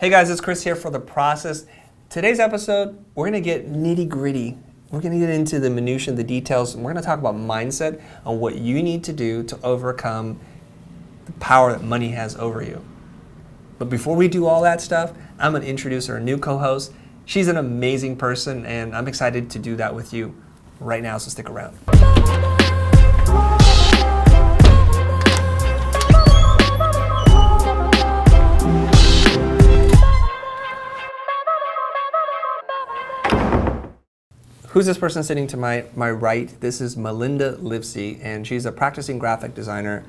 Hey guys, it's Chris here for The Process. Today's episode, we're going to get nitty gritty. We're going to get into the minutiae, the details, and we're going to talk about mindset on what you need to do to overcome the power that money has over you. But before we do all that stuff, I'm going to introduce our new co-host. She's an amazing person, and I'm excited to do that with you right now, so stick around. Who's this person sitting to my right? This is Melinda Livsey, and she's a practicing graphic designer.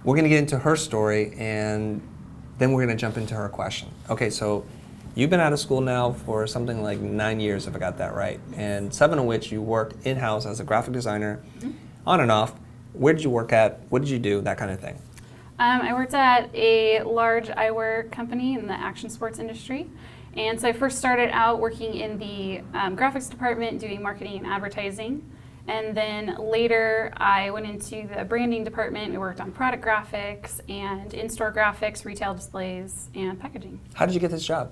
We're going to get into her story, and then we're going to jump into her question. Okay, so you've been out of school now for something like 9 years, if I got that right, and 7 of which you worked in-house as a graphic designer, on and off. Where did you work at? What did you do? That kind of thing. I worked at a large eyewear company in the action sports industry. And so I first started out working in the graphics department doing marketing and advertising. And then later I went into the branding department. We worked on product graphics and in-store graphics, retail displays, and packaging. How did you get this job?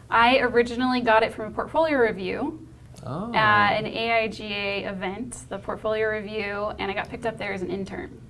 I originally got it from a portfolio review at an AIGA event, the portfolio review, and I got picked up there as an intern.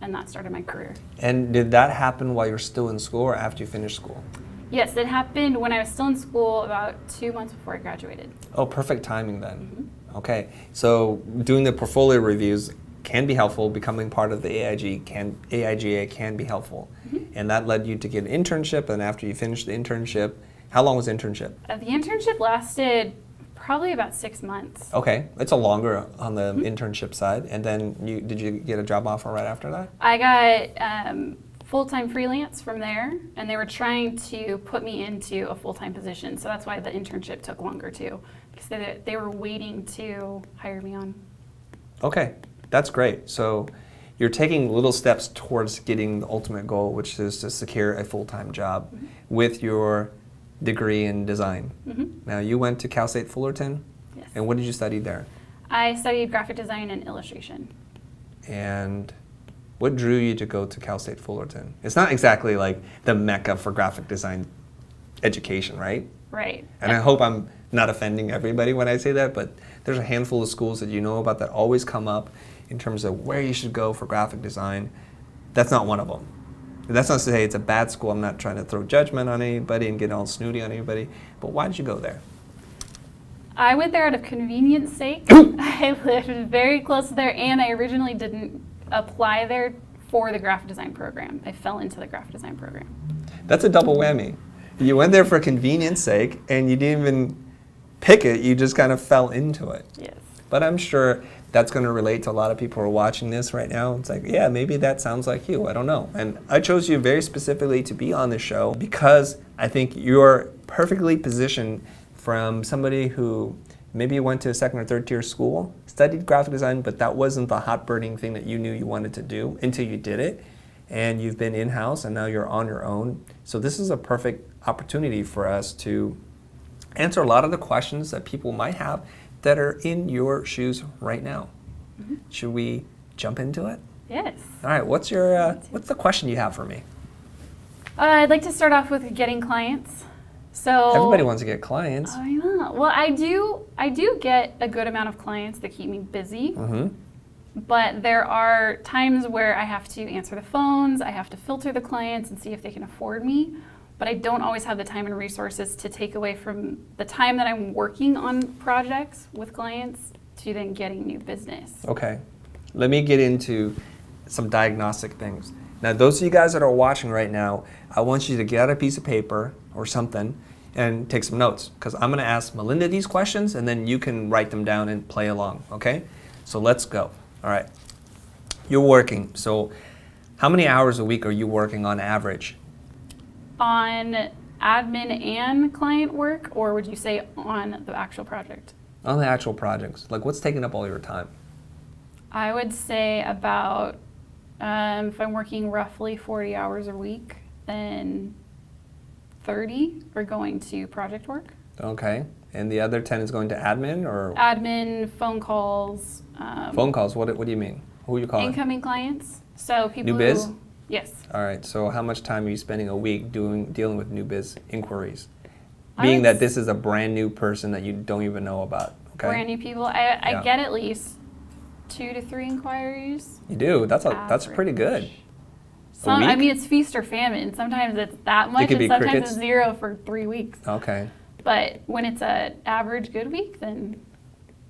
And that started my career. And did that happen while you were still in school or after you finished school? Yes, it happened when I was still in school about 2 months before I graduated. Oh, perfect timing then. Okay, so doing the portfolio reviews can be helpful. Becoming part of the AIGA can be helpful. And that led you to get an internship, and after you finished the internship, how long was the internship? The internship lasted probably about 6 months. Okay, it's a longer on the internship side. And then did you get a job offer right after that? I got full-time freelance from there, and they were trying to put me into a full-time position. So that's why the internship took longer too, because they were waiting to hire me on. Okay, that's great. So you're taking little steps towards getting the ultimate goal, which is to secure a full-time job with your degree in design. Now you went to Cal State Fullerton? Yes. And what did you study there? I studied graphic design and illustration. And what drew you to go to Cal State Fullerton? It's not exactly like the mecca for graphic design education, right? Right. And I hope I'm not offending everybody when I say that, but there's a handful of schools that you know about that always come up in terms of where you should go for graphic design. That's not one of them. That's not to say it's a bad school. I'm not trying to throw judgment on anybody and get all snooty on anybody, but why did you go there? I went there out of convenience sake. I lived very close to there, and I originally didn't apply there for the graphic design program. I fell into the graphic design program. That's a double whammy. You went there for convenience sake, and you didn't even pick it. You just kind of fell into it. Yes. But I'm sure that's going to relate to a lot of people who are watching this right now. It's like, yeah, maybe that sounds like you. I don't know. And I chose you very specifically to be on this show because I think you're perfectly positioned from somebody who maybe went to a second or third tier school, studied graphic design, but that wasn't the hot burning thing that you knew you wanted to do until you did it. And you've been in-house and now you're on your own. So this is a perfect opportunity for us to answer a lot of the questions that people might have that are in your shoes right now. Should we jump into it? Yes. All right, what's the question you have for me? I'd like to start off with getting clients. So everybody wants to get clients. I know. Well, I do get a good amount of clients that keep me busy. But there are times where I have to answer the phones, I have to filter the clients and see if they can afford me. But I don't always have the time and resources to take away from the time that I'm working on projects with clients to then getting new business. Okay, let me get into some diagnostic things. Now, those of you guys that are watching right now, I want you to get out a piece of paper or something and take some notes, because I'm going to ask Melinda these questions, and then you can write them down and play along, okay? So let's go. All right, you're working. So how many hours a week are you working on average? On admin and client work, or would you say on the actual project? On the actual projects. Like, what's taking up all your time? I would say about, if I'm working roughly 40 hours a week, then 30 are going to project work. Okay. And the other 10 is going to admin or? Admin, phone calls. Phone calls, what do you mean? Who are you calling? Incoming clients. So people New biz? Yes. All right. So how much time are you spending a week dealing with new biz inquiries? I Being would that this is a brand new person that you don't even know about. Okay. Brand new people. I Yeah. get at least 2 to 3 inquiries. You do. That's pretty good. I week? mean, it's feast or famine. Sometimes it's that much, could and be sometimes crickets? it's 0 for 3 weeks. Okay. But when it's an average good week, then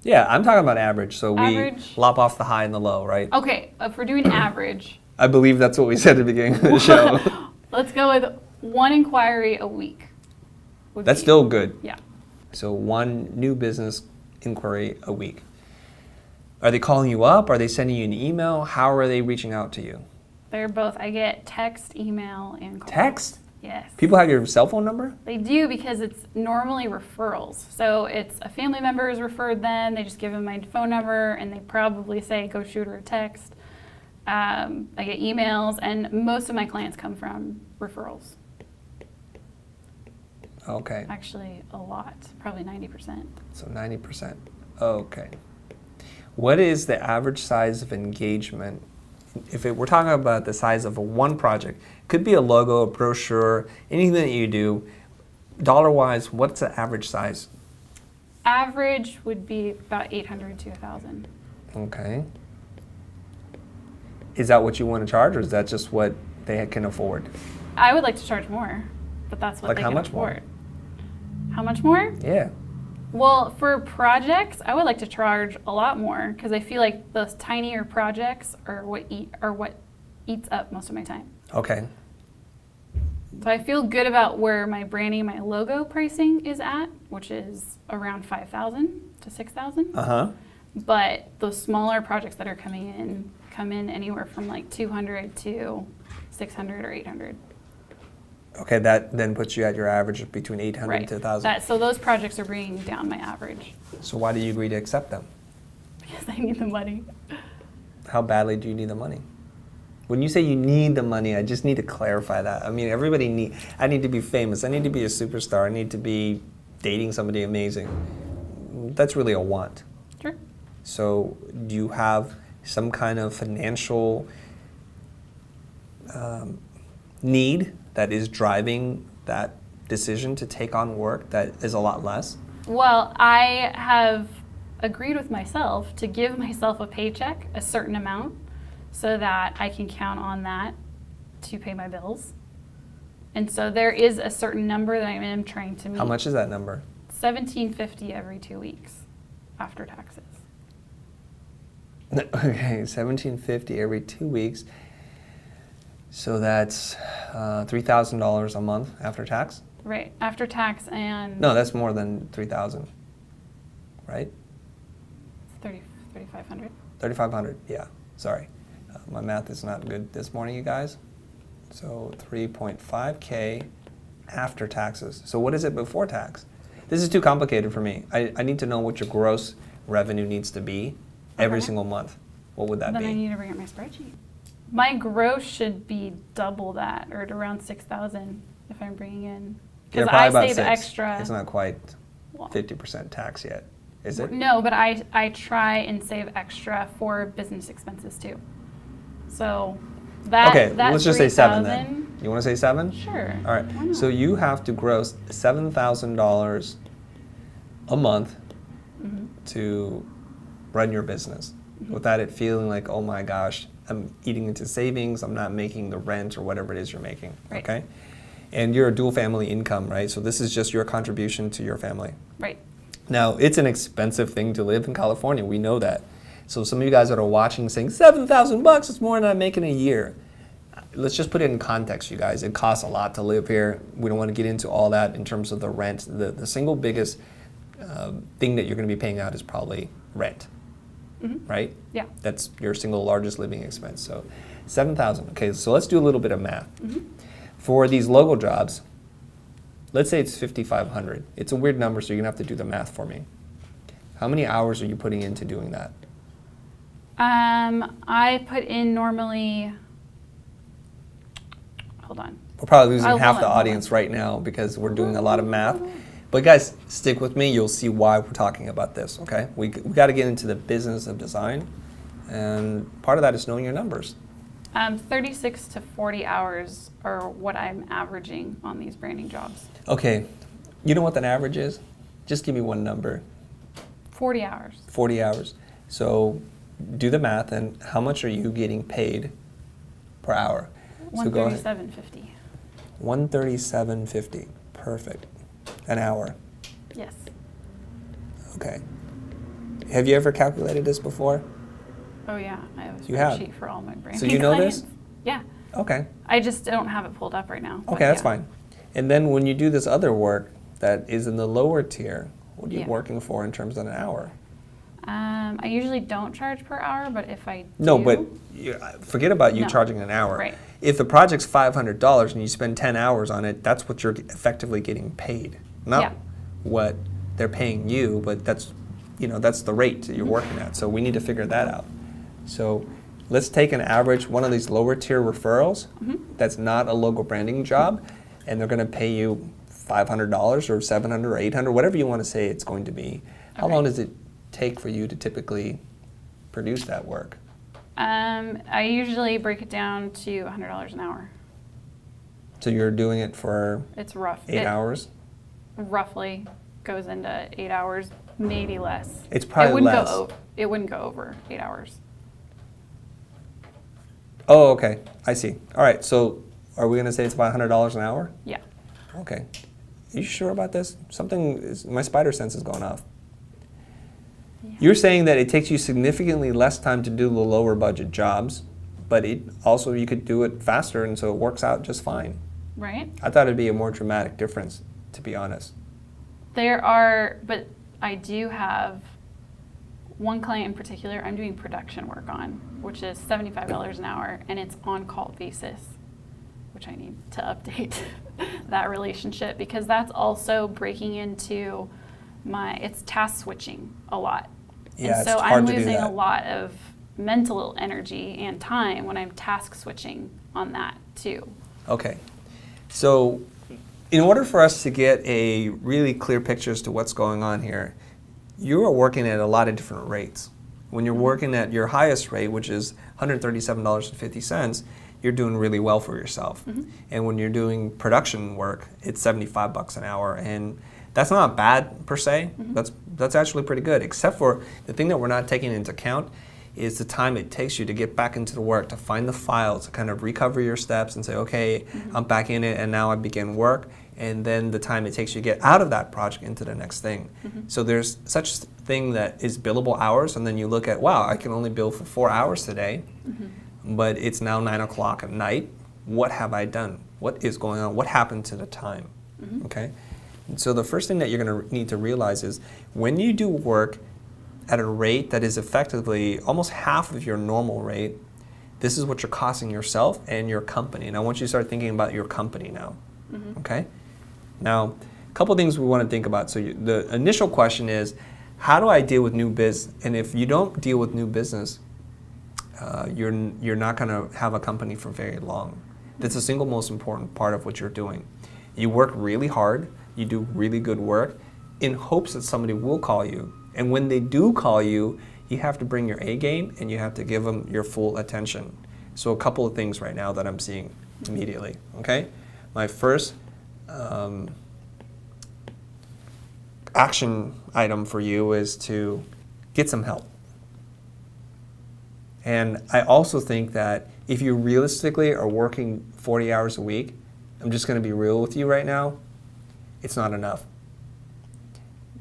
Yeah, I'm talking about average. So Average. we lop off the high and the low, right? okay. If we're doing average, I believe that's what we said at the beginning of the show. let's go with 1 inquiry a week. would That's be- still good. Yeah. So 1 new business inquiry a week. Are they calling you up? Are they sending you an email? How are they reaching out to you? They're both. I get text, email, and call. Text? Yes. People have your cell phone number? They do because it's normally referrals. So it's a family member has referred them. They just give them my phone number, and they probably say, go shoot her a text. I get emails, and most of my clients come from referrals. Okay. Actually, a lot, probably 90%. So 90%. Okay. What is the average size of engagement? If we're talking about the size of one project, could be a logo, a brochure, anything that you do, dollar-wise, what's the average size? Average would be about 800 to 1,000. Okay. Is that what you want to charge, or is that just what they can afford? I would like to charge more, but that's what Like they how can much more? afford. How much more? Yeah. Well, for projects, I would like to charge a lot more because I feel like those tinier projects are what eats up most of my time. Okay. So I feel good about where my branding, my logo pricing is at, which is around 5,000 to 6,000. Uh-huh. But those smaller projects that are coming in come in anywhere from like 200 to 600 or 800. Okay, that then puts you at your average between 800 to 1,000. So those projects are bringing down my average So why do you agree to accept them? because I need the money. How badly do you need the money? When you say you need the money, I just need to clarify that. I mean, I need to be famous. I need to be a superstar. I need to be dating somebody amazing. That's really a want. Sure. So do you have some kind of financial need that is driving that decision to take on work that is a lot less? Well, I have agreed with myself to give myself a paycheck, a certain amount, so that I can count on that to pay my bills. And so there is a certain number that I am trying to meet. How much is that number? $1,750 every 2 weeks after taxes. Okay, $1,750 every 2 weeks. So that's $3,000 a month after tax? Right, after tax and No, that's more than $3,000, right? 3,500. $3,500, yeah, sorry. My math is not good this morning, you guys. So 3.5K after taxes. So what is it before tax? This is too complicated for me. I need to know what your gross revenue needs to be every Okay. single month. What would that Then be? I need to bring up my spreadsheet. My gross should be double that, or at around 6,000 if I'm bringing in. You're Because probably I about save 6. extra. It's not quite Well, 50% tax yet, is it? No, but I try and save extra for business expenses too. So that Okay, that let's just say 7 then. 3,000 You want to say 7? Sure. All right. Why not? So you have to gross $7,000 a month Mhm. to run your business without it feeling like, oh my gosh, I'm eating into savings, I'm not making the rent or whatever it is you're making. Right. Okay? And you're a dual family income, right? So this is just your contribution to your family. Right. Now, it's an expensive thing to live in California. We know that. So some of you guys that are watching saying, $7,000 is more than I'm making a year. Let's just put it in context, you guys. It costs a lot to live here. We don't want to get into all that in terms of the rent. The single biggest thing that you're going to be paying out is probably rent, right? Yeah. That's your single largest living expense. So 7,000. Okay, so let's do a little bit of math. For these logo jobs, let's say it's 5,500. It's a weird number, so you're going to have to do the math for me. How many hours are you putting into doing that? I put in normally. Hold on. We're probably losing Oh, half hold the on, hold audience right now because we're doing a lot of math. But guys, stick with me. You'll see why we're talking about this, okay? We got to get into the business of design. And part of that is knowing your numbers. 36 to 40 hours are what I'm averaging on these branding jobs. Okay, you know what that average is? Just give me one number. 40 hours. 40 hours. So do the math, and how much are you getting paid per hour? So go ahead. $137.50. $137.50. Perfect. An hour. Yes. Okay. Have you ever calculated this before? Oh yeah, I have a You have? spreadsheet for all my branding So you know clients. this? Yeah. Okay. I just don't have it pulled up right now. Okay, that's fine. And then when you do this other work that is in the lower tier, what are you working for in terms of an hour? I usually don't charge per hour, but if I do... No, but forget about you No. charging an hour. Right. If the project's $500 and you spend 10 hours on it, that's what you're effectively getting paid. Not what they're paying you, but that's the rate that you're working at. So we need to figure that out. So let's take an average, one of these lower tier referrals that's not a logo branding job, and they're going to pay you $500 or $700 or $800, whatever you want to say it's going to be. How long does it take for you to typically produce that work? I usually break it down to $100 an hour. So you're doing it for It's rough. 8 hours? Roughly goes into 8 hours, maybe less. It's probably less. It wouldn't go over 8 hours. Oh, okay. I see. All right. So are we going to say it's about $100 an hour? Yeah. Okay. Are you sure about this? My spider sense is going off. Yeah. You're saying that it takes you significantly less time to do the lower budget jobs, but you could do it faster, and so it works out just fine. Right. I thought it'd be a more dramatic difference, to be honest. But I do have one client in particular I'm doing production work on, which is $75 an hour, and it's on-call basis, which I need to update that relationship, because that's also breaking into it's task switching a lot. Yeah, and so it's hard I'm to do losing that. a lot of mental energy and time when I'm task switching on that too. Okay. So in order for us to get a really clear picture as to what's going on here, you are working at a lot of different rates. When you're working at your highest rate, which is $137.50, you're doing really well for yourself. And when you're doing production work, it's $75 an hour. And that's not bad per se. That's actually pretty good, except for the thing that we're not taking into account is the time it takes you to get back into the work, to find the files, to kind of recover your steps and say, okay, I'm back in it and now I begin work, and then the time it takes you to get out of that project into the next thing. So there's such a thing that is billable hours, and then you look at, wow, I can only bill for 4 hours today, but it's now 9 o'clock at night. What have I done? What is going on? What happened to the time? Okay. And so the first thing that you're going to need to realize is when you do work at a rate that is effectively almost half of your normal rate, this is what you're costing yourself and your company. And I want you to start thinking about your company now. Okay? Now, a couple things we want to think about. So the initial question is, how do I deal with new business? And if you don't deal with new business, you're not going to have a company for very long. That's the single most important part of what you're doing. You work really hard, you do really good work in hopes that somebody will call you. And when they do call you, you have to bring your A game and you have to give them your full attention. So a couple of things right now that I'm seeing immediately, okay? My first action item for you is to get some help. And I also think that if you realistically are working 40 hours a week, I'm just going to be real with you right now, it's not enough.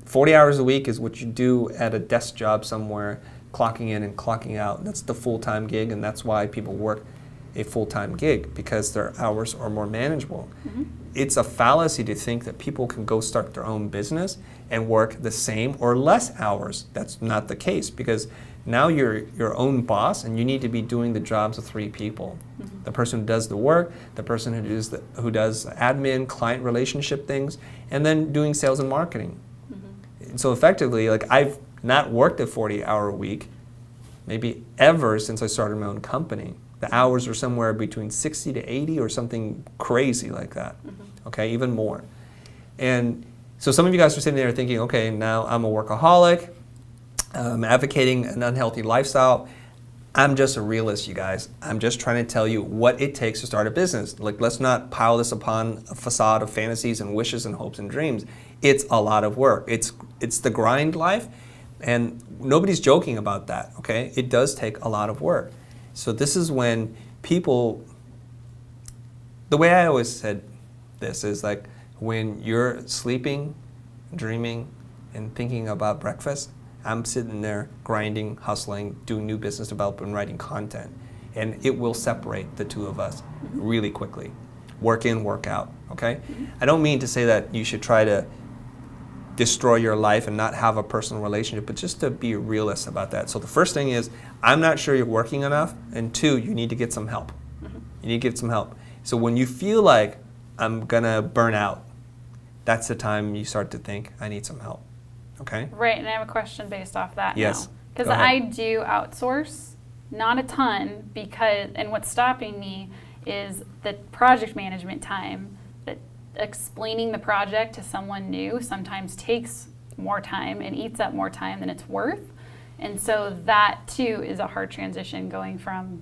40 hours a week is what you do at a desk job somewhere, clocking in and clocking out. That's the full-time gig, and that's why people work a full-time gig, because their hours are more manageable. It's a fallacy to think that people can go start their own business and work the same or less hours. That's not the case, because now you're your own boss and you need to be doing the jobs of 3 people. The person who does the work, the person who does admin, client relationship things, and then doing sales and marketing. So effectively, like, I've not worked a 40-hour week, maybe ever since I started my own company. The hours are somewhere between 60 to 80 or something crazy like that, okay, even more. And so some of you guys are sitting there thinking, okay, now I'm a workaholic, I'm advocating an unhealthy lifestyle. I'm just a realist, you guys. I'm just trying to tell you what it takes to start a business. Like, let's not pile this upon a facade of fantasies and wishes and hopes and dreams. It's a lot of work. It's the grind life, and nobody's joking about that, okay? It does take a lot of work. So this is when people, the way I always said this is like when you're sleeping, dreaming, and thinking about breakfast, I'm sitting there grinding, hustling, doing new business development, writing content. And it will separate the two of us really quickly. Work in, work out, okay? I don't mean to say that you should try to destroy your life and not have a personal relationship, but just to be a realist about that. So the first thing is, I'm not sure you're working enough, and two, you need to get some help. You need to get some help. So when you feel like I'm gonna burn out, that's the time you start to think, I need some help. Okay. Right, and I have a question based off that yes. now. Because I do outsource, not a ton, and what's stopping me is the project management time. That explaining the project to someone new sometimes takes more time and eats up more time than it's worth. And so that too is a hard transition, going from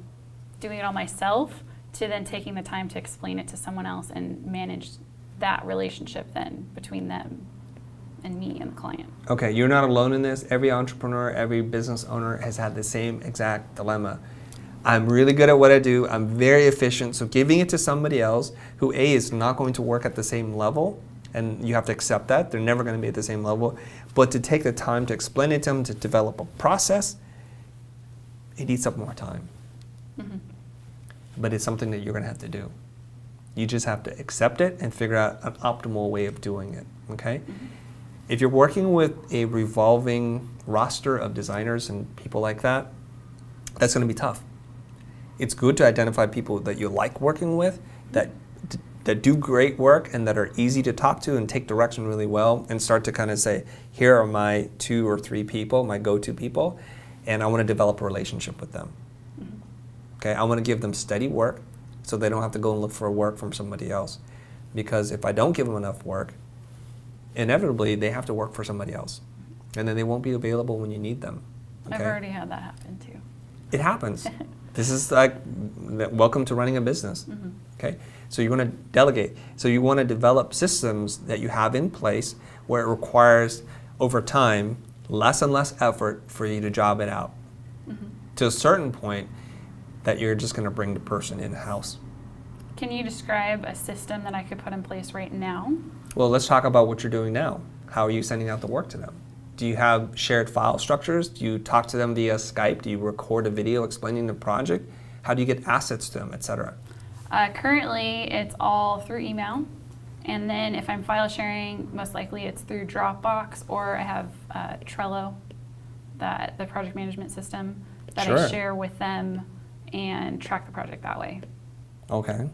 doing it all myself to then taking the time to explain it to someone else and manage that relationship then between them and me and the client. Okay, you're not alone in this. Every entrepreneur, every business owner has had the same exact dilemma. I'm really good at what I do. I'm very efficient. So giving it to somebody else who A, is not going to work at the same level, and you have to accept that. They're never going to be at the same level. But to take the time to explain it to them, to develop a process, it eats up more time. Mm-hmm. But it's something that you're going to have to do. You just have to accept it and figure out an optimal way of doing it, okay? Mm-hmm. If you're working with a revolving roster of designers and people like that, that's going to be tough. It's good to identify people that you like working with, that do great work and that are easy to talk to and take direction really well, and start to kind of say, here are my 2 or 3 people, my go-to people, and I want to develop a relationship with them. Mm-hmm. Okay, I want to give them steady work so they don't have to go and look for work from somebody else. Because if I don't give them enough work, inevitably they have to work for somebody else, and then they won't be available when you need them. Okay? I've already had that happen too. It happens. This is like, welcome to running a business. Mm-hmm. Okay, so you want to delegate. So you want to develop systems that you have in place where it requires, over time, less and less effort for you to job it out. Mm-hmm. To a certain point that you're just going to bring the person in-house. Can you describe a system that I could put in place right now? Well, let's talk about what you're doing now. How are you sending out the work to them? Do you have shared file structures? Do you talk to them via Skype? Do you record a video explaining the project? How do you get assets to them, etc.? Currently, it's all through email. And then if I'm file sharing, most likely it's through Dropbox, or I have Trello, the project management system that Sure. I share with them and track the project that way. Okay.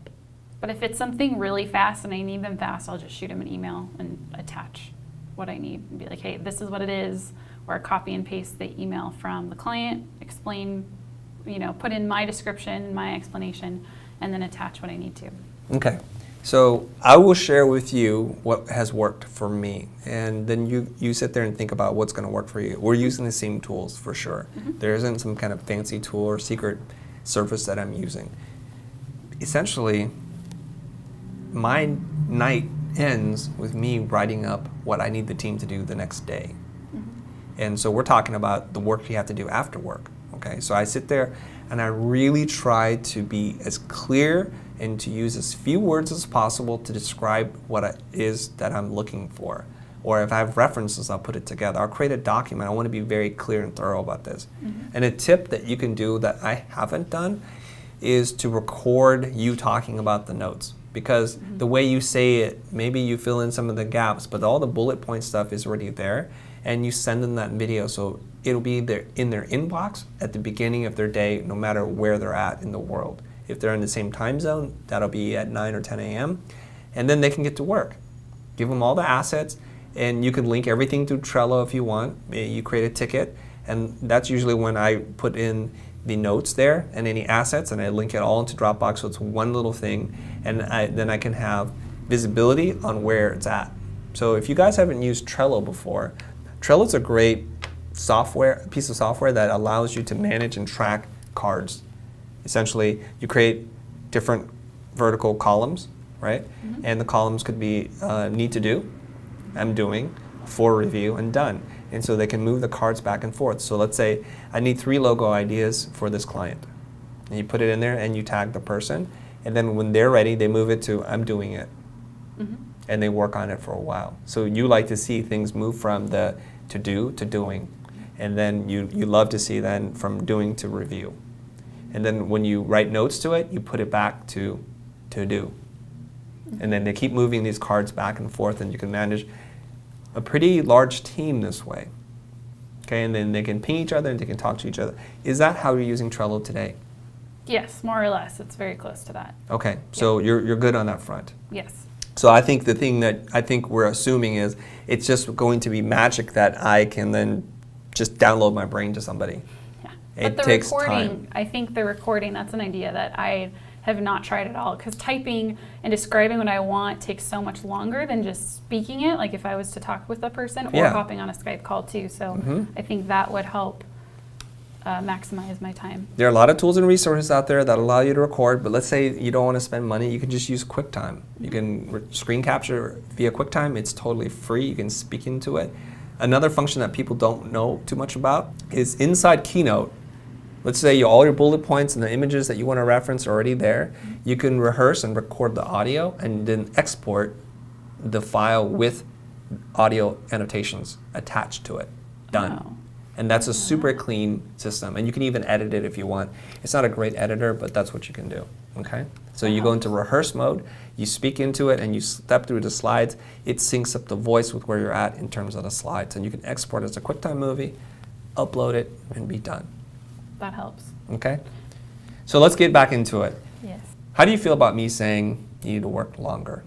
But if it's something really fast and I need them fast, I'll just shoot them an email and attach what I need and be like, hey, this is what it is, or copy and paste the email from the client, explain, put in my description, my explanation, and then attach what I need to. Okay. So I will share with you what has worked for me, and then you sit there and think about what's going to work for you. We're using the same tools for sure. Mm-hmm. There isn't some kind of fancy tool or secret service that I'm using. Essentially, my night ends with me writing up what I need the team to do the next day. Mm-hmm. And so we're talking about the work you have to do after work. Okay, so I sit there and I really try to be as clear and to use as few words as possible to describe what it is that I'm looking for. Or if I have references, I'll put it together. I'll create a document. I want to be very clear and thorough about this. Mm-hmm. And a tip that you can do that I haven't done is to record you talking about the notes. Because mm-hmm. the way you say it, maybe you fill in some of the gaps, but all the bullet point stuff is already there, and you send them that video, so it'll be in their inbox at the beginning of their day, no matter where they're at in the world. If they're in the same time zone, that'll be at 9 or 10 a.m., and then they can get to work. Give them all the assets, and you can link everything through Trello if you want. You create a ticket, and that's usually when I put in the notes there and any assets, and I link it all into Dropbox, so it's one little thing, and then I can have visibility on where it's at. So if you guys haven't used Trello before, Trello's a great piece of software that allows you to manage and track cards. Essentially, you create different vertical columns, right? And the columns could be need to do, I'm doing, for review, and done. And so they can move the cards back and forth. So let's say I need 3 logo ideas for this client. And you put it in there and you tag the person. And then when they're ready, they move it to I'm doing it. And they work on it for a while. So you like to see things move from the to do to doing. And then you love to see then from doing to review. And then when you write notes to it, you put it back to do. And then they keep moving these cards back and forth, and you can manage a pretty large team this way. Okay, and then they can ping each other and they can talk to each other. Is that how you're using Trello today? Yes, more or less. It's very close to that. Okay, so you're good on that front. Yes. So I think the thing that I think we're assuming is it's just going to be magic that I can then just download my brain to somebody. Yeah. It But the takes recording, time. I think the recording, that's an idea that I have not tried at all, because typing and describing what I want takes so much longer than just speaking it, like if I was to talk with a person or Yeah. hopping on a Skype call too. So I think that would help maximize my time. There are a lot of tools and resources out there that allow you to record, but let's say you don't want to spend money, you can just use QuickTime. You can screen capture via QuickTime. It's totally free. You can speak into it. Another function that people don't know too much about is inside Keynote. Let's say all your bullet points and the images that you want to reference are already there. You can rehearse and record the audio and then export the file with audio annotations attached to it. Done. Oh. And that's a super clean system. And you can even edit it if you want. It's not a great editor, but that's what you can do. Okay? So you go into rehearse mode, you speak into it, and you step through the slides. It syncs up the voice with where you're at in terms of the slides. And you can export it as a QuickTime movie, upload it, and be done. That helps. Okay? So let's get back into it. Yes. How do you feel about me saying you need to work longer?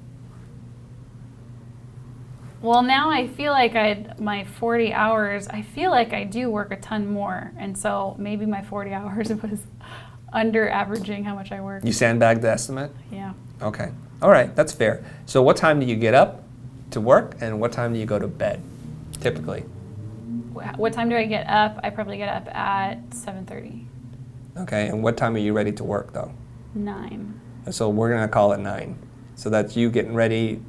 Well, now I feel like my 40 hours, I feel like I do work a ton more. And so maybe my 40 hours was under averaging how much I work. You sandbagged the estimate? Yeah. Okay. All right, that's fair. So what time do you get up to work, and what time do you go to bed, typically? What time do I get up? I probably get up at 7:30. Okay, and what time are you ready to work, though? 9. So we're going to call it 9. So that's you getting ready,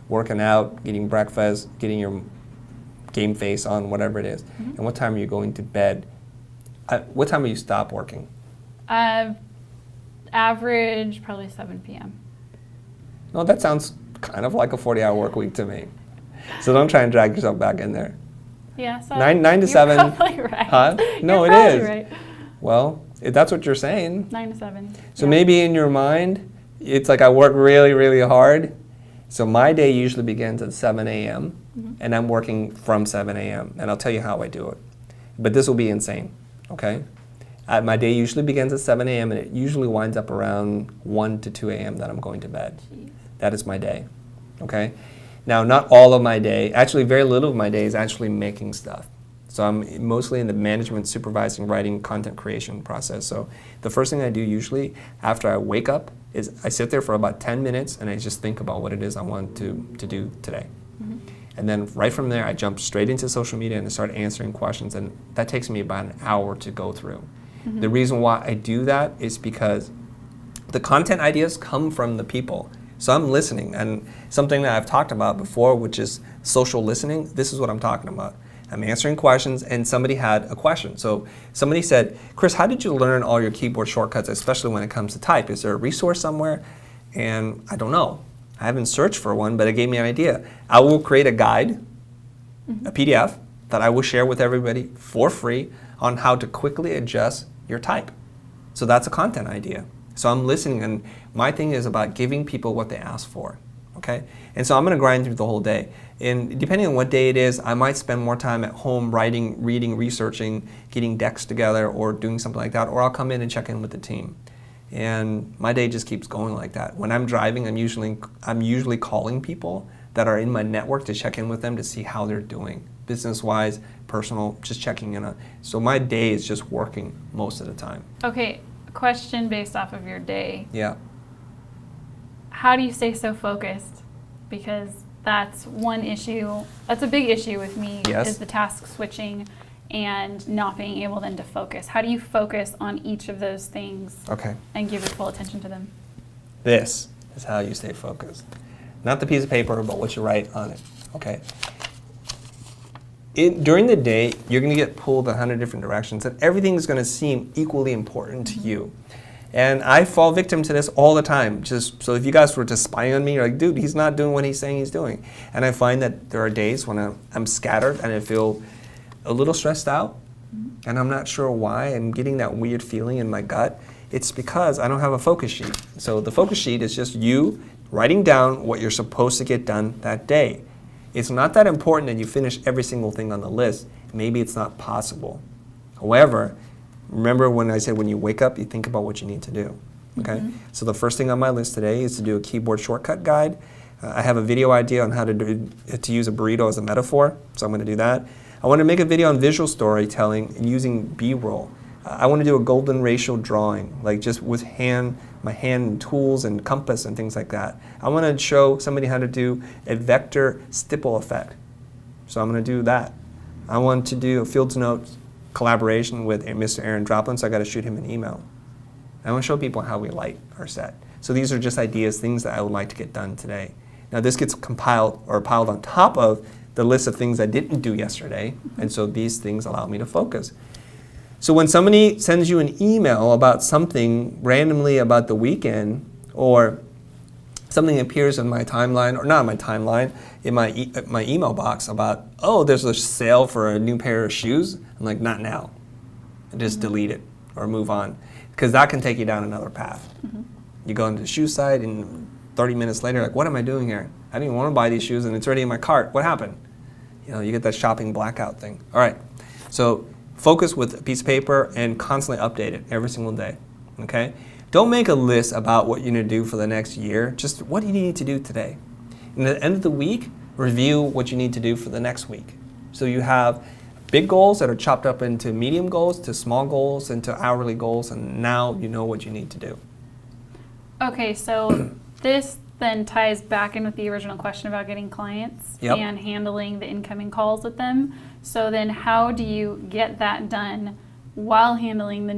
working out, getting breakfast, getting your game face on, whatever it is. And what time are you going to bed? What time will you stop working? Average, probably 7 p.m. No, that sounds kind of like a 40-hour work week to me. So don't try and drag yourself back in there. Yeah, so 9 to you're 7. Probably right. Huh? No, You're it probably is. Right. Well, if that's what you're saying. 9 to 7. So yeah. maybe in your mind, it's like I work really, really hard. So my day usually begins at 7 a.m. And I'm working from 7 a.m. And I'll tell you how I do it. But this will be insane, okay? My day usually begins at 7 a.m. and it usually winds up around 1 to 2 a.m. that I'm going to bed. Jeez. That is my day, okay? Now, not all of my day, actually very little of my day is actually making stuff. So I'm mostly in the management, supervising, writing, content creation process. So the first thing I do usually after I wake up is I sit there for about 10 minutes and I just think about what it is I want to do today. And then right from there, I jump straight into social media and I start answering questions. And that takes me about an hour to go through. The reason why I do that is because the content ideas come from the people. So I'm listening. And something that I've talked about before, which is social listening, this is what I'm talking about. I'm answering questions, and somebody had a question. So somebody said, Chris, how did you learn all your keyboard shortcuts, especially when it comes to type? Is there a resource somewhere? And I don't know. I haven't searched for one, but it gave me an idea. I will create a guide, a PDF, that I will share with everybody for free on how to quickly adjust your type. So that's a content idea. So I'm listening, and my thing is about giving people what they ask for, okay? And so I'm gonna grind through the whole day. And depending on what day it is, I might spend more time at home writing, reading, researching, getting decks together, or doing something like that, or I'll come in and check in with the team. And my day just keeps going like that. When I'm driving, I'm usually calling people that are in my network to check in with them to see how they're doing, business-wise, personal, just checking in. So my day is just working most of the time. Okay, question based off of your day. Yeah. How do you stay so focused? Because that's one issue. That's a big issue with me. Yes. Is the task switching, and not being able then to focus. How do you focus on each of those things and give your full attention to them? This is how you stay focused. Not the piece of paper, but what you write on it. Okay. During the day, you're going to get pulled 100 different directions, and everything is going to seem equally important to you. And I fall victim to this all the time. Just so if you guys were to spy on me, you're like, dude, he's not doing what he's saying he's doing. And I find that there are days when I'm scattered and I feel a little stressed out, and I'm not sure why. I'm getting that weird feeling in my gut. It's because I don't have a focus sheet. So the focus sheet is just you writing down what you're supposed to get done that day. It's not that important that you finish every single thing on the list. Maybe it's not possible. However, remember when I said when you wake up, you think about what you need to do. Okay? So the first thing on my list today is to do a keyboard shortcut guide. I have a video idea on how to use a burrito as a metaphor, so I'm going to do that. I want to make a video on visual storytelling using B-roll. I want to do a golden ratio drawing, like just with my hand tools and compass and things like that. I want to show somebody how to do a vector stipple effect. So I'm going to do that. I want to do a Fields Notes collaboration with Mr. Aaron Droplin, so I got to shoot him an email. I want to show people how we light our set. So these are just ideas, things that I would like to get done today. Now this gets compiled or piled on top of the list of things I didn't do yesterday, and so these things allow me to focus. So when somebody sends you an email about something randomly about the weekend, or something appears in my timeline, or not in my timeline, in my email box about, oh, there's a sale for a new pair of shoes, I'm like, not now. And just delete it or move on, because that can take you down another path. You go into the shoe site, and 30 minutes later, like, what am I doing here? I didn't want to buy these shoes, and it's already in my cart. What happened? You get that shopping blackout thing. All right, so focus with a piece of paper and constantly update it every single day, okay? Don't make a list about what you're going to do for the next year. Just what do you need to do today? And at the end of the week, review what you need to do for the next week. So you have big goals that are chopped up into medium goals, to small goals, and to hourly goals, and now you know what you need to do. Okay, so this then ties back in with the original question about getting clients and handling the incoming calls with them. So then how do you get that done while handling the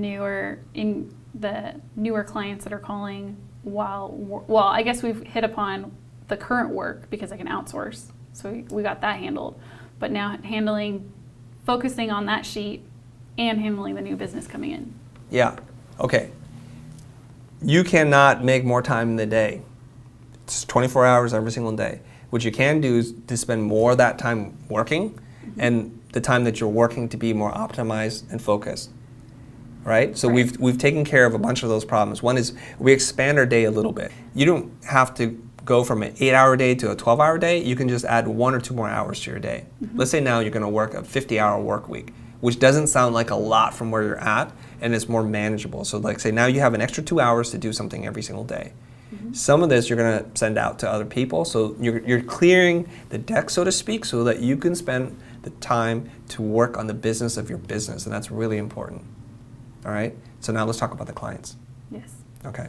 newer clients that are calling well, I guess we've hit upon the current work because I can outsource. So we got that handled. But now focusing on that sheet and handling the new business coming in. Yeah, okay. You cannot make more time in the day. It's 24 hours every single day. What you can do is to spend more of that time working and the time that you're working to be more optimized and focused. Right? So we've taken care of a bunch of those problems. One is we expand our day a little bit. You don't have to go from an 8-hour day to a 12-hour day. You can just add 1 or 2 more hours to your day. Let's say now you're going to work a 50-hour work week, which doesn't sound like a lot from where you're at, and it's more manageable. So like say now you have an extra 2 hours to do something every single day. Some of this you're going to send out to other people, so you're clearing the deck, so to speak, so that you can spend the time to work on the business of your business, and that's really important. All right? So now let's talk about the clients. Yes. Okay.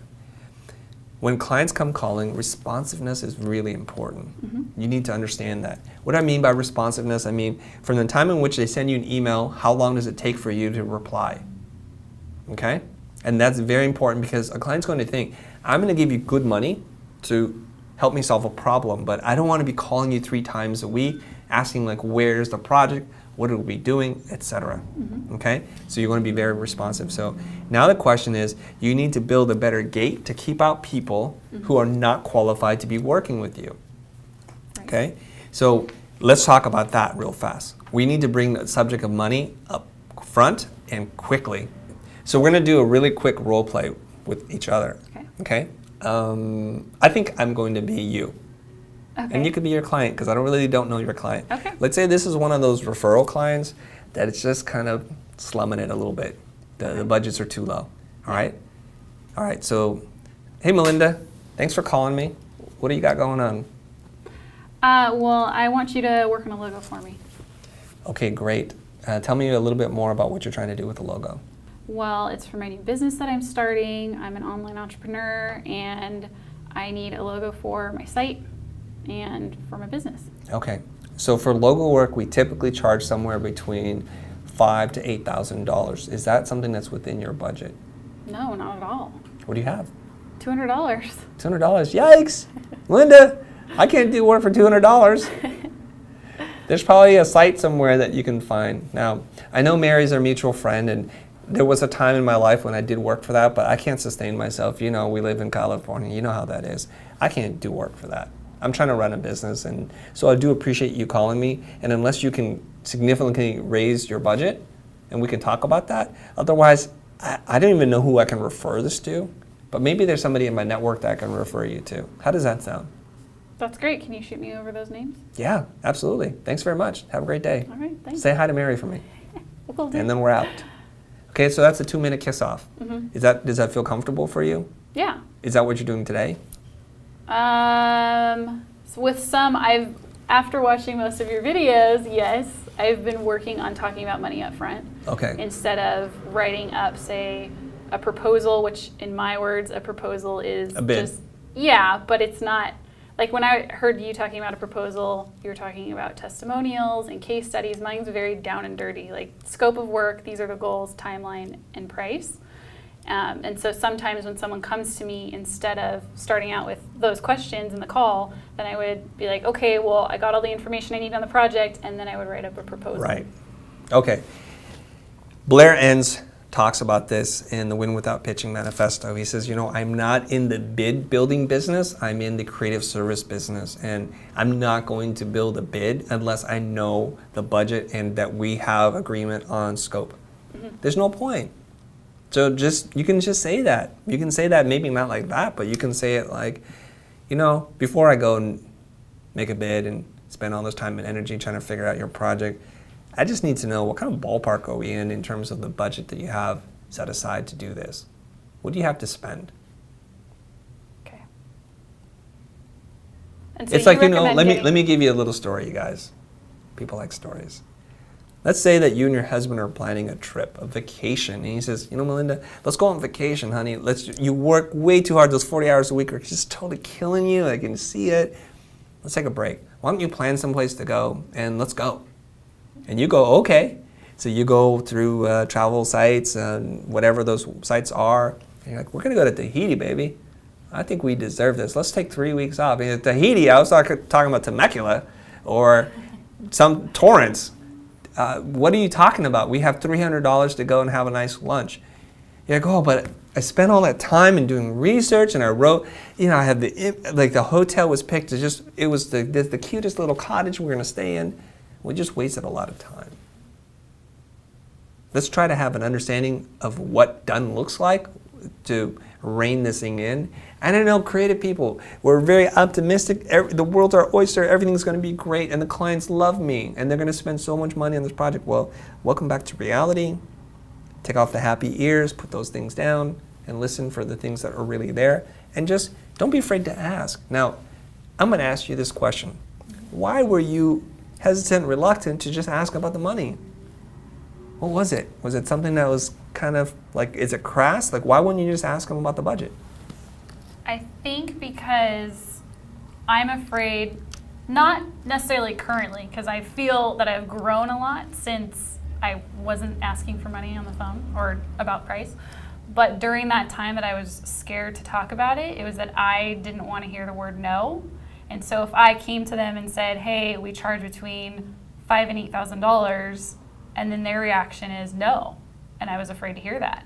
When clients come calling, responsiveness is really important. You need to understand that. What I mean by responsiveness, I mean from the time in which they send you an email, how long does it take for you to reply? Okay? And that's very important because a client's going to think, I'm going to give you good money to help me solve a problem, but I don't want to be calling you 3 times a week, asking like, where's the project? What are we doing, etc. Okay, so you're going to be very responsive. So now the question is, you need to build a better gate to keep out people who are not qualified to be working with you. Okay, so let's talk about that real fast. We need to bring the subject of money up front and quickly. So we're going to do a really quick role play with each other. Okay. I think I'm going to be you. Okay. And you could be your client because I really don't know your client. Okay. Let's say this is one of those referral clients that it's just kind of slumming it a little bit. The budgets are too low. All right? All right, so, hey Melinda, thanks for calling me. What do you got going on? Well, I want you to work on a logo for me. Okay, great. Tell me a little bit more about what you're trying to do with the logo. Well, it's for my new business that I'm starting. I'm an online entrepreneur, and I need a logo for my site and for my business. Okay, so for logo work, we typically charge somewhere between $5,000 to $8,000. Is that something that's within your budget? No, not at all. What do you have? $200. $200. Yikes. Linda, I can't do work for $200. There's probably a site somewhere that you can find. Now, I know Mary's our mutual friend, and there was a time in my life when I did work for that, but I can't sustain myself. You know, we live in California. You know how that is. I can't do work for that. I'm trying to run a business, and so I do appreciate you calling me. And unless you can significantly raise your budget, and we can talk about that, otherwise, I don't even know who I can refer this to, but maybe there's somebody in my network that I can refer you to. How does that sound? That's great. Can you shoot me over those names? Yeah, absolutely. Thanks very much. Have a great day. All right, thanks. Say hi to Mary for me. Will do. And then we're out. Okay, so that's a 2-minute kiss-off. Mm-hmm. Does that feel comfortable for you? Yeah. Is that what you're doing today? So with some, after watching most of your videos, yes, I've been working on talking about money up front. Okay. Instead of writing up, say, a proposal, which in my words, a proposal is a bid. Yeah, but it's not, like when I heard you talking about a proposal, you were talking about testimonials and case studies. Mine's very down and dirty, like scope of work, these are the goals, timeline, and price. And so sometimes when someone comes to me, instead of starting out with those questions in the call, then I would be like, okay, well, I got all the information I need on the project, and then I would write up a proposal. Right. Okay. Blair Enns talks about this in the Win Without Pitching Manifesto. He says, I'm not in the bid building business, I'm in the creative service business, and I'm not going to build a bid unless I know the budget and that we have agreement on scope. Mm-hmm. There's no point. So you can just say that. You can say that, maybe not like that, but you can say it like, before I go and make a bid and spend all this time and energy trying to figure out your project, I just need to know what kind of ballpark are we in terms of the budget that you have set aside to do this. What do you have to spend? Okay. And so it's like, let me give you a little story, you guys. People like stories. Let's say that you and your husband are planning a trip, a vacation, and he says, Melinda, let's go on vacation, honey. You work way too hard. Those 40 hours a week are just totally killing you. I can see it. Let's take a break. Why don't you plan someplace to go, and let's go. And you go, okay. So you go through travel sites, whatever those sites are. And you're like, we're going to go to Tahiti, baby. I think we deserve this. Let's take 3 weeks off. And Tahiti, I was talking about Temecula or some Torrance. What are you talking about? We have $300 to go and have a nice lunch. You're like, oh, but I spent all that time in doing research, and I wrote, I had the hotel was picked. It was the cutest little cottage we're going to stay in. We just wasted a lot of time. Let's try to have an understanding of what done looks like to rein this thing in. And I know creative people, we're very optimistic. The world's our oyster. Everything's going to be great, and the clients love me, and they're going to spend so much money on this project. Well, welcome back to reality. Take off the happy ears, put those things down, and listen for the things that are really there. And just don't be afraid to ask. Now, I'm going to ask you this question. Why were you hesitant, reluctant to just ask about the money? What was it? Was it something that was kind of like, is it crass? Like, why wouldn't you just ask them about the budget? I think because I'm afraid, not necessarily currently, because I feel that I've grown a lot since I wasn't asking for money on the phone or about price. But during that time that I was scared to talk about it, it was that I didn't want to hear the word no. And so if I came to them and said, hey, we charge between $5,000 and $8,000, and then their reaction is no, and I was afraid to hear that.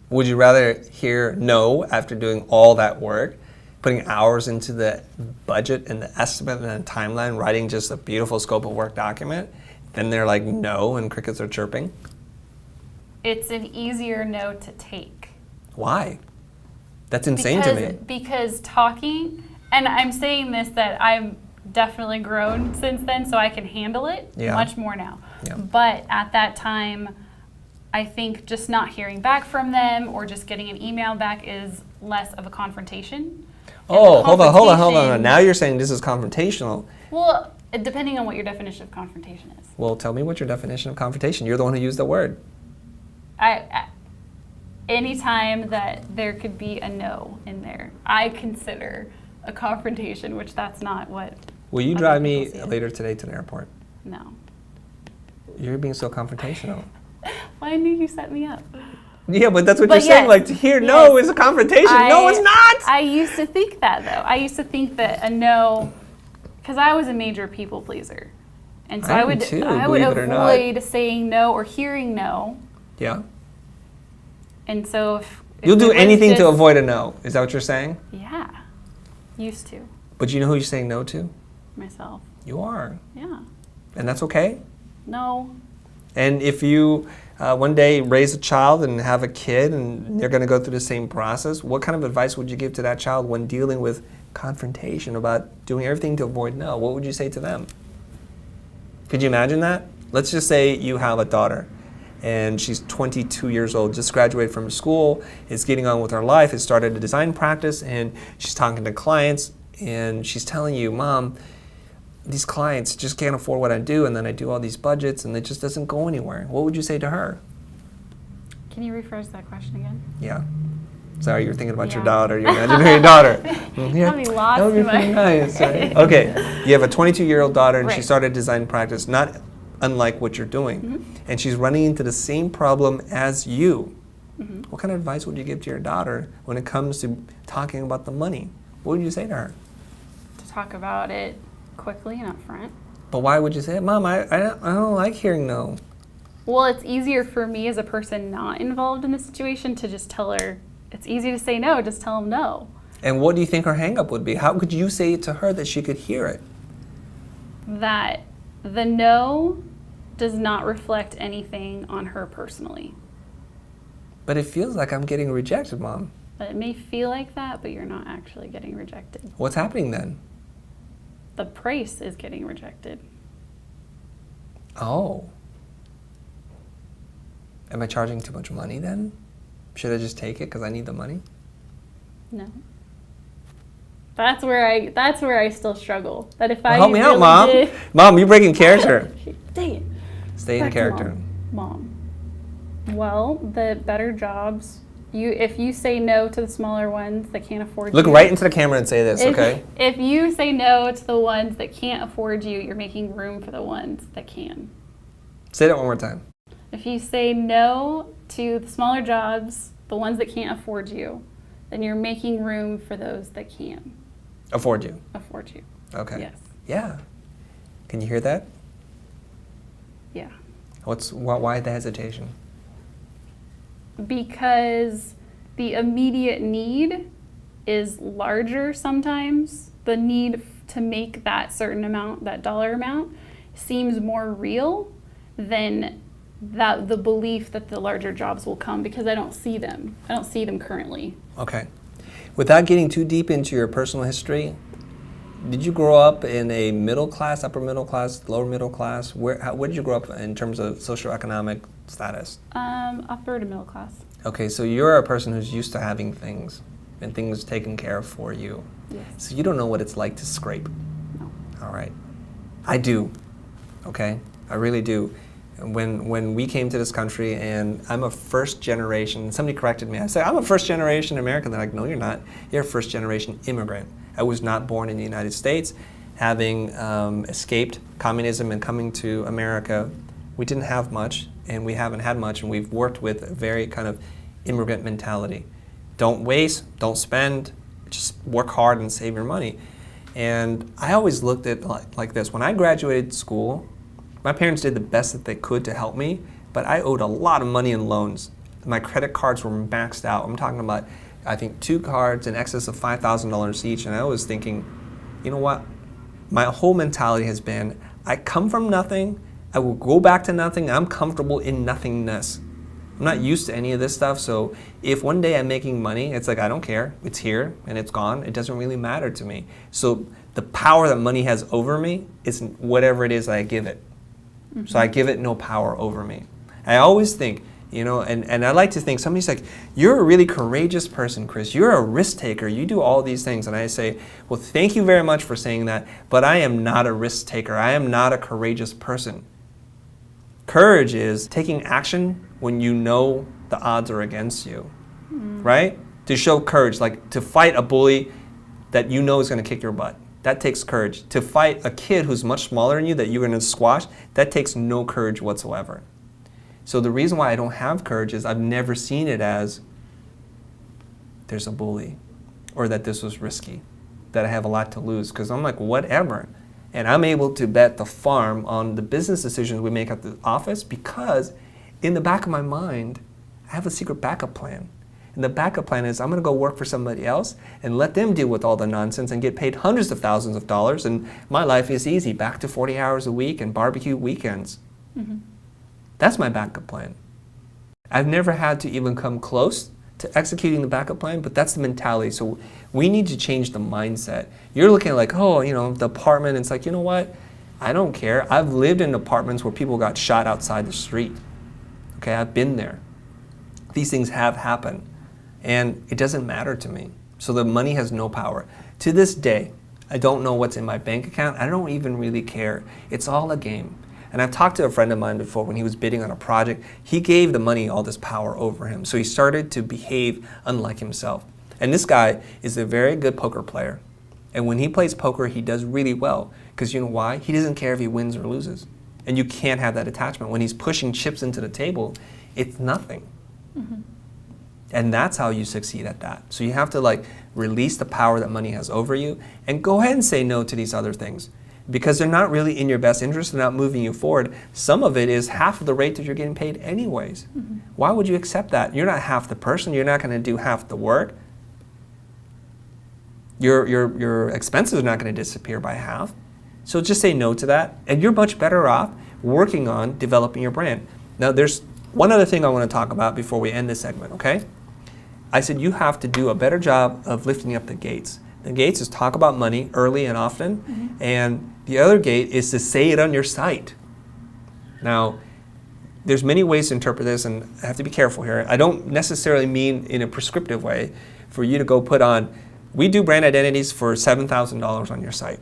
Would you rather hear no after doing all that work, putting hours into the budget and the estimate and the timeline, writing just a beautiful scope of work document, then they're like no and crickets are chirping? It's an easier no to take. Why? That's insane to me. Because talking, and I'm saying this that I'm definitely grown since then, so I can handle it much more now. Yeah. But at that time, I think just not hearing back from them or just getting an email back is less of a confrontation. Oh, hold on. Now you're saying this is confrontational. Well, depending on what your definition of confrontation is. Well, tell me what your definition of confrontation. You're the one who used the word. Anytime that there could be a no in there, I consider a confrontation, which that's not what. Will you drive me later today to the airport? No. You're being so confrontational. Well, I knew you set me up. Yeah, but that's what you're saying. Like, to hear no is a confrontation. No, it's not. I used to think that, though. I used to think that a no, because I was a major people pleaser. And so I would avoid saying no or hearing no. Yeah. And so if you'll do anything to avoid a no. Is that what you're saying? Yeah. Used to. But you know who you're saying no to? Myself. You are. Yeah. And that's okay? No. And if you one day raise a child and have a kid and they're going to go through the same process, what kind of advice would you give to that child when dealing with confrontation about doing everything to avoid no? What would you say to them? Could you imagine that? Let's just say you have a daughter and she's 22 years old, just graduated from school, is getting on with her life, has started a design practice, and she's talking to clients, and she's telling you, Mom, these clients just can't afford what I do, and then I do all these budgets, and it just doesn't go anywhere. What would you say to her? Can you rephrase that question again? Yeah. Sorry, you're thinking about your daughter, your imaginary daughter. Yeah. I'll be lost. That would be pretty nice. Right? Okay, you have a 22-year-old daughter, and she started design practice, not unlike what you're doing, and she's running into the same problem as you. What kind of advice would you give to your daughter when it comes to talking about the money? What would you say to her? To talk about it quickly and upfront. But why would you say it? Mom, I don't like hearing no. Well, it's easier for me as a person not involved in the situation to just tell her, it's easy to say no, just tell them no. And what do you think her hang-up would be? How could you say it to her that she could hear it? That the no does not reflect anything on her personally. But it feels like I'm getting rejected, Mom. But it may feel like that, but you're not actually getting rejected. What's happening then? The price is getting rejected. Oh. Am I charging too much money then? Should I just take it because I need the money? No. That's where I still struggle. That if I help me out, Mom. Mom, you're breaking character. Dang it. Stay in character. Mom. Well, the better jobs, if you say no to the smaller ones that can't afford you. Look right into the camera and say this, okay? If you say no to the ones that can't afford you, you're making room for the ones that can. Say that one more time. If you say no to the smaller jobs, the ones that can't afford you, then you're making room for those that can. Afford you. Afford you. Okay. Yes. Yeah. Can you hear that? Yeah. Why the hesitation? Because the immediate need is larger sometimes. The need to make that certain amount, that dollar amount, seems more real than the belief that the larger jobs will come, because I don't see them. I don't see them currently. Okay. Without getting too deep into your personal history, did you grow up in a middle class, upper middle class, lower middle class? Where did you grow up in terms of socioeconomic status? Upper to middle class. Okay, so you're a person who's used to having things and things taken care of for you. Yes. So you don't know what it's like to scrape. No. All right. I do. Okay? I really do. When we came to this country, and I'm a first generation, somebody corrected me. I said, I'm a first generation American. They're like, no, you're not. You're a first generation immigrant. I was not born in the United States. Having escaped communism and coming to America, we didn't have much, and we haven't had much, and we've worked with a very kind of immigrant mentality. Don't waste, don't spend, just work hard and save your money. And I always looked at it like this. When I graduated school, my parents did the best that they could to help me, but I owed a lot of money in loans. My credit cards were maxed out. I'm talking about, I think, 2 cards in excess of $5,000 each, and I was thinking, you know what? My whole mentality has been, I come from nothing, I will go back to nothing, I'm comfortable in nothingness. I'm not used to any of this stuff, so if one day I'm making money, it's like, I don't care. It's here and it's gone. It doesn't really matter to me. So the power that money has over me is whatever it is that I give it. Mm-hmm. So I give it no power over me. I always think, you know, and I like to think, somebody's like, you're a really courageous person, Chris. You're a risk taker. You do all these things. And I say, well, thank you very much for saying that, but I am not a risk taker. I am not a courageous person. Courage is taking action when you know the odds are against you, right? To show courage, like to fight a bully that you know is going to kick your butt. that takes courage. To fight a kid who's much smaller than you that you're going to squash, that takes no courage whatsoever. So the reason why I don't have courage is I've never seen it as there's a bully or that this was risky, that I have a lot to lose, because I'm like, whatever. And I'm able to bet the farm on the business decisions we make at the office because in the back of my mind, I have a secret backup plan. And the backup plan is I'm going to go work for somebody else and let them deal with all the nonsense and get paid hundreds of thousands of dollars. And my life is easy, back to 40 hours a week and barbecue weekends. Mm-hmm. That's my backup plan. I've never had to even come close to executing the backup plan, but that's the mentality. So we need to change the mindset. You're looking at like, oh, the apartment. It's like, you know what? I don't care. I've lived in apartments where people got shot outside the street. Okay, I've been there. These things have happened, and it doesn't matter to me. So the money has no power. To this day, I don't know what's in my bank account. I don't even really care. It's all a game. And I've talked to a friend of mine before when he was bidding on a project. He gave the money all this power over him. So he started to behave unlike himself. And this guy is a very good poker player. And when he plays poker, he does really well. Because you know why? He doesn't care if he wins or loses. And you can't have that attachment. When he's pushing chips into the table, it's nothing. Mm-hmm. And that's how you succeed at that. So you have to release the power that money has over you and go ahead and say no to these other things. Because they're not really in your best interest, they're not moving you forward. Some of it is half of the rate that you're getting paid anyways. Mm-hmm. Why would you accept that? You're not half the person, you're not going to do half the work. Your expenses are not going to disappear by half. So just say no to that, and you're much better off working on developing your brand. Now there's one other thing I want to talk about before we end this segment, okay? I said you have to do a better job of lifting up the gates. The gates is talk about money early and often, mm-hmm. and the other gate is to say it on your site. Now, there's many ways to interpret this, and I have to be careful here. I don't necessarily mean in a prescriptive way for you to go put on, we do brand identities for $7,000 on your site.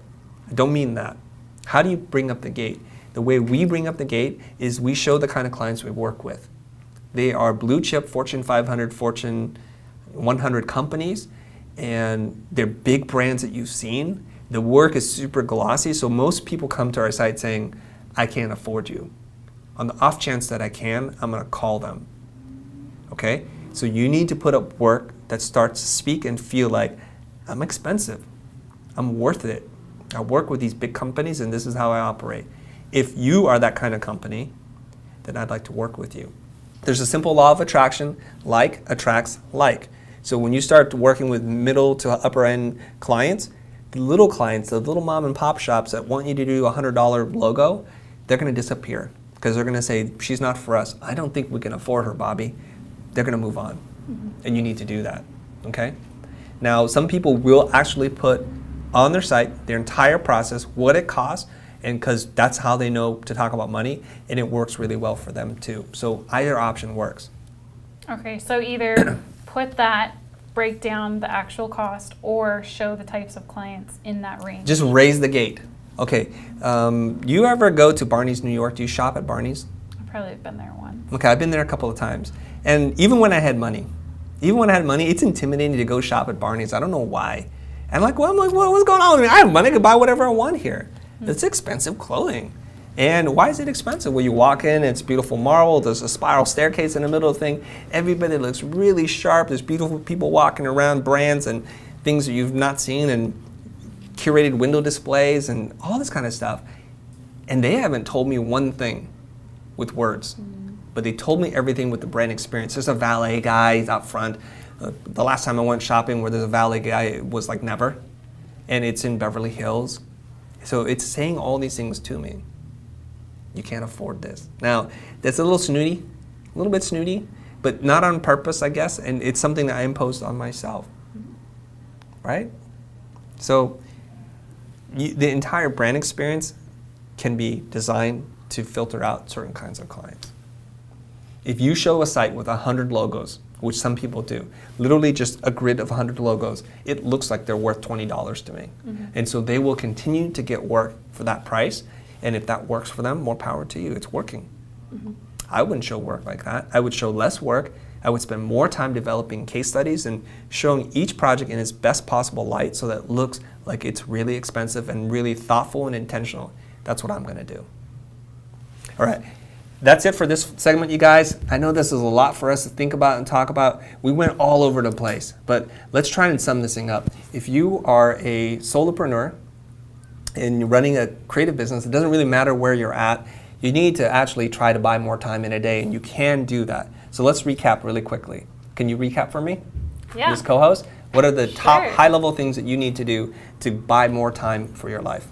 I don't mean that. How do you bring up the gate? The way we bring up the gate is we show the kind of clients we work with. They are blue chip Fortune 500, Fortune 100 companies, and they're big brands that you've seen. The work is super glossy, so most people come to our site saying, I can't afford you. On the off chance that I can, I'm gonna call them. Okay? So you need to put up work that starts to speak and feel like, I'm expensive. I'm worth it. I work with these big companies and this is how I operate. If you are that kind of company, then I'd like to work with you. There's a simple law of attraction, like attracts like. So when you start working with middle to upper end clients, the little clients, the little mom and pop shops that want you to do a $100 logo, they're going to disappear because they're going to say, she's not for us. I don't think we can afford her, Bobby. They're going to move on. Mm-hmm. And you need to do that, okay? Now, some people will actually put on their site their entire process, what it costs, and because that's how they know to talk about money, and it works really well for them too. So either option works. Okay, so either put that, break down the actual cost, or show the types of clients in that range. Just raise the gate. Okay, you ever go to Barney's, New York? Do you shop at Barney's? I've probably been there once. Okay, I've been there a couple of times. And even when I had money, it's intimidating to go shop at Barney's. I don't know why. And what's going on with me? I have money, I can buy whatever I want here. Mm-hmm. It's expensive clothing. And why is it expensive? Well, you walk in, it's beautiful marble, there's a spiral staircase in the middle of the thing, everybody looks really sharp, there's beautiful people walking around, brands and things that you've not seen, and curated window displays and all this kind of stuff. And they haven't told me one thing with words, but they told me everything with the brand experience. There's a valet guy, he's out front. The last time I went shopping where there's a valet guy, it was like never. And it's in Beverly Hills. So it's saying all these things to me. You can't afford this. Now, that's a little bit snooty, but not on purpose, I guess, and it's something that I imposed on myself, right? So the entire brand experience can be designed to filter out certain kinds of clients. If you show a site with 100 logos, which some people do, literally just a grid of 100 logos, it looks like they're worth $20 to me. Mm-hmm. And so they will continue to get work for that price. And if that works for them, more power to you. It's working. Mm-hmm. I wouldn't show work like that. I would show less work. I would spend more time developing case studies and showing each project in its best possible light so that it looks like it's really expensive and really thoughtful and intentional. That's what I'm going to do. All right. That's it for this segment, you guys. I know this is a lot for us to think about and talk about. We went all over the place, but let's try and sum this thing up. If you are a solopreneur and you're running a creative business, it doesn't really matter where you're at. You need to actually try to buy more time in a day, and you can do that. So let's recap really quickly. Can you recap for me? Yeah. Ms. Co-host? What are the top Sure. high-level things that you need to do to buy more time for your life?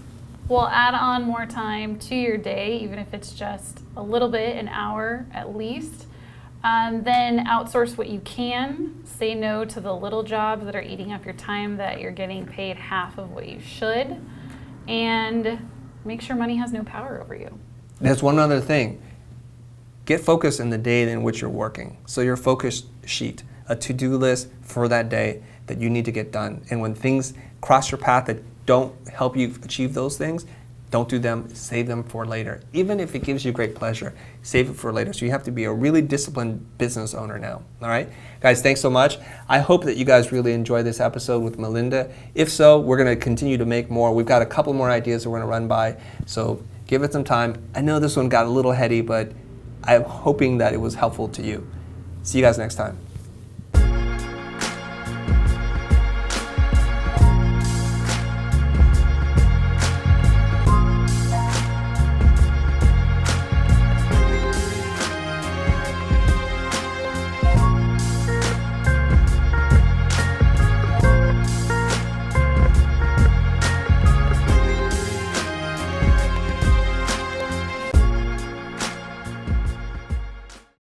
Well, add on more time to your day, even if it's just a little bit, an hour at least. Then outsource what you can. Say no to the little jobs that are eating up your time that you're getting paid half of what you should. And make sure money has no power over you. There's one other thing. Get focused in the day in which you're working. So your focus sheet, a to-do list for that day that you need to get done. And when things cross your path that don't help you achieve those things, don't do them, save them for later. Even if it gives you great pleasure, save it for later. So you have to be a really disciplined business owner now, all right? Guys, thanks so much. I hope that you guys really enjoyed this episode with Melinda. If so, we're gonna continue to make more. We've got a couple more ideas that we're gonna run by, so give it some time. I know this one got a little heady, but I'm hoping that it was helpful to you. See you guys next time.